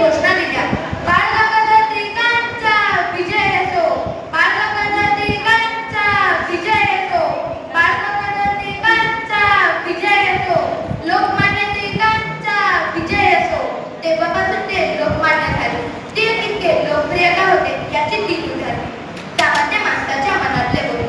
घोषणा दिल्या. बाळ गंगाधर टिळकांचा विजय असो, बाळ गंगाधर टिळकांचा विजय असो, बाळ गंगाधर टिळकांचा विजय असो, लोकमान्य टिळकांचा विजय असो. तेव्हापासून ते लोकमान्य झाले. टिळक इतके लोकप्रिय का होते याची ती झाली. सामान्य माणसाच्या मनातले बोल.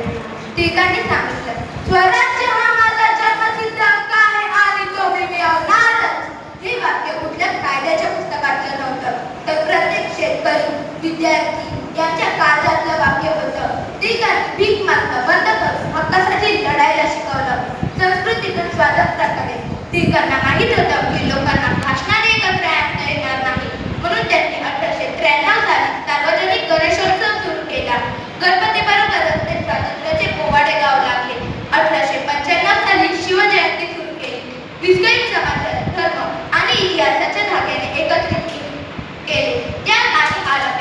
टिळकांनी सांगितलं, स्वराज्य हा माझा जन्मसिद्ध हक्क आहे आणि तो मी मिळवणारच. हे वाक्य कुठल्या कायद्याच्या पुस्तकातलं नव्हतं, तर प्रत्येक शेतकरी, विद्यार्थी यांच्या काळजातलं वाक्य होतं. टिळकांनी भीक मागणं बंद करून हक्कासाठी लढायला शिकवलं. संस्कृतीतून स्वातंत्र्याकडे. टिळकांना माहीत होतं की लोकांना भाषणाने एकत्र आणता येणार नाही, म्हणून त्यांनी 1893 साली सार्वजनिक गणेशोत्सव सुरू केला. गणपतीबरोबरच ते स्वातंत्र्याचे पोवाडे गाऊ लागले. 1895 साली शिवजयंती सुरू केली. विस्कळीत समाज, धर्म आणि इतिहासाच्या धाग्याने एकत्रित केले. त्यात आणि आला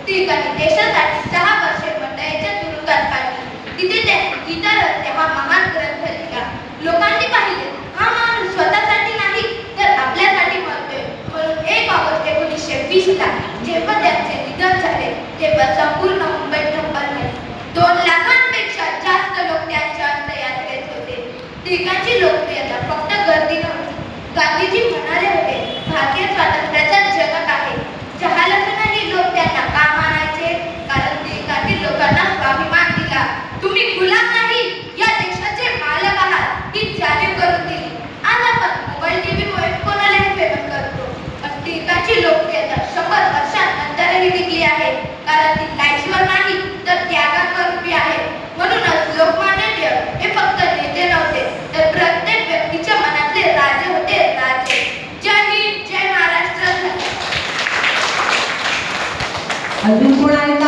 टिळकांनी देशासाठी 6 वर्षे मंडळीच्या तुरुंगात काढली. तिथे त्यांनी गीता रहस्य हा महान ग्रंथ लिहिला. लोकांनी पाहिले, हा माणूस स्वतःसाठी नाही तर आपल्यासाठी मरतोय. म्हणून 1 ऑगस्ट 1920 ला जेव्हा त्यांचे निधन झाले तेव्हा संपूर्ण मुंबई ठप्पल झाली. 2 लाखांपेक्षा जास्त लोक त्यांच्या अंत्ययात्रेत होते. टिळकांची लोकप्रियता फक्त गर्दी नव्हती. गांधीजी म्हणाले होते, भारतीय स्वातंत्र्याचा जनक आहे. जहालातूनही लोक त्यांना का मानायचे? कारण टिळकांनी लोकांना स्वाभिमान दिला. तुम्ही गुलाम नाही, या देशाचे मालक आहात ही जाणीव करून दिली. आज आपण मोबाईल टीव्हीमुळे कोणालाही फेमस करतो, पण टिळकांची लोकप्रियता 100 वर्षांनंतरही टिकली आहे. कारण ती लाईक्सवर नाही तर त्यागांवर उभी आहे. म्हणूनच लोकमान्य टिळक हे फक्त नेते नव्हते, तर प्रत्येक व्यक्तीच्या मनातले राजे होते, राजे. जय हिंद, जय महाराष्ट्र. अजून कोण आहे का?